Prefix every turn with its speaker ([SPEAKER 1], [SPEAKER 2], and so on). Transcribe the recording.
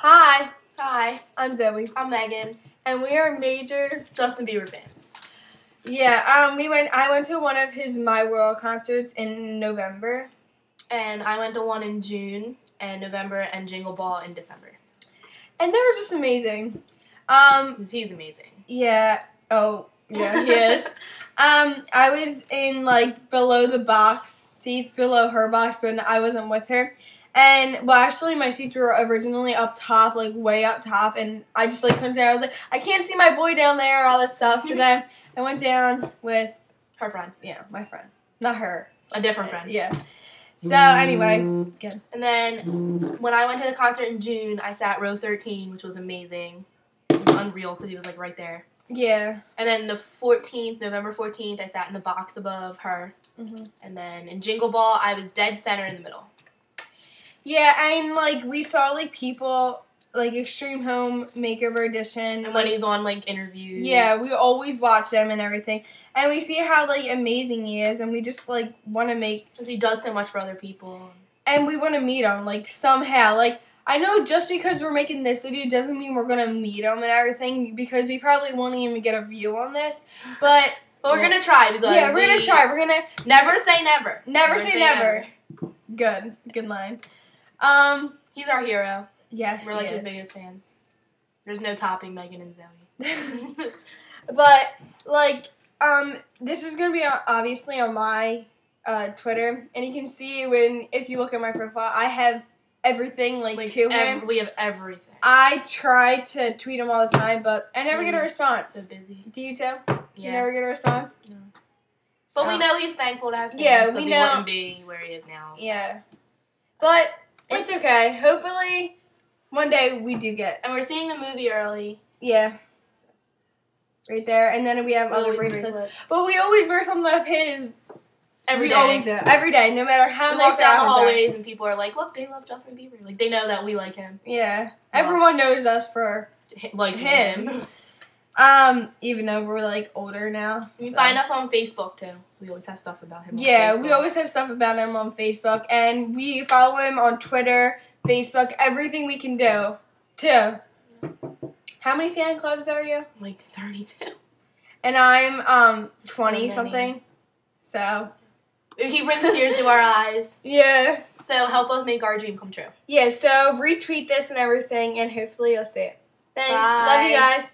[SPEAKER 1] Hi,
[SPEAKER 2] Hi,
[SPEAKER 1] I'm Zoe,
[SPEAKER 2] I'm Megan.
[SPEAKER 1] and we are major.
[SPEAKER 2] Justin Bieber fans.
[SPEAKER 1] Yeah, I went to one of his My World concerts in November,
[SPEAKER 2] And I went to one in June and November and Jingle Ball in December.
[SPEAKER 1] and they were just amazing.
[SPEAKER 2] Because he's amazing.
[SPEAKER 1] Yeah. Oh, yeah, he is. I was in below the box seats, below her box, but I wasn't with her. And well, actually, my seats were originally up top, way up top, and I just couldn't say. I was like, I can't see my boy down there, all this stuff. So then I went down with
[SPEAKER 2] Her friend.
[SPEAKER 1] my friend, not her,
[SPEAKER 2] A different friend.
[SPEAKER 1] Yeah. So anyway, good.
[SPEAKER 2] And then when I went to the concert in June, I sat row 13, which was amazing. It was unreal because he was right there.
[SPEAKER 1] Yeah.
[SPEAKER 2] And then November 14th, I sat in the box above her.
[SPEAKER 1] Mm-hmm.
[SPEAKER 2] And then in Jingle Ball, I was dead center in the middle.
[SPEAKER 1] Yeah, and we saw people Extreme Home Makeover Edition.
[SPEAKER 2] And when he's on interviews.
[SPEAKER 1] Yeah, we always watch them and everything. And we see how amazing he is, and we just want to make,
[SPEAKER 2] because he does so much for other people.
[SPEAKER 1] And we want to meet him somehow. I know just because we're making this video doesn't mean we're going to meet him and everything, because we probably won't even get a view on this. But
[SPEAKER 2] we're going to try, because
[SPEAKER 1] yeah, we're going to try. We're going to
[SPEAKER 2] never say never.
[SPEAKER 1] Never say never. Good line.
[SPEAKER 2] He's our hero.
[SPEAKER 1] Yes,
[SPEAKER 2] we're his biggest fans. There's no topping Megan and Zoe.
[SPEAKER 1] But this is gonna be obviously on my Twitter, and you can see if you look at my profile, I have everything to him.
[SPEAKER 2] We have everything.
[SPEAKER 1] I try to tweet him all the time, but I never get a response.
[SPEAKER 2] So busy.
[SPEAKER 1] Do you too?
[SPEAKER 2] Yeah.
[SPEAKER 1] You never get a response?
[SPEAKER 2] No. But we know he's thankful to have fans.
[SPEAKER 1] Yeah, we know.
[SPEAKER 2] He wouldn't be where he is now.
[SPEAKER 1] Yeah. But it's okay. Hopefully, one day we do get.
[SPEAKER 2] And we're seeing the movie early.
[SPEAKER 1] Yeah. Right there. And then we have other bracelets. But we always wear something of his.
[SPEAKER 2] Every day.
[SPEAKER 1] Always do. Every day, no matter how
[SPEAKER 2] we
[SPEAKER 1] nice
[SPEAKER 2] walk down the hallways and people are like, look, they love Justin Bieber. They know that we like him.
[SPEAKER 1] Yeah. Everyone knows us for
[SPEAKER 2] him.
[SPEAKER 1] Even though we're older now.
[SPEAKER 2] You can find us on Facebook too. So we always have stuff about him.
[SPEAKER 1] Yeah, we always have stuff about him on Facebook, and we follow him on Twitter, Facebook, everything we can do too. How many fan clubs are you?
[SPEAKER 2] 32.
[SPEAKER 1] And I'm 20
[SPEAKER 2] so
[SPEAKER 1] something. So
[SPEAKER 2] he brings tears to our eyes.
[SPEAKER 1] Yeah.
[SPEAKER 2] So help us make our dream come true.
[SPEAKER 1] Yeah, so retweet this and everything, and hopefully you'll see it. Thanks.
[SPEAKER 2] Bye.
[SPEAKER 1] Love you guys.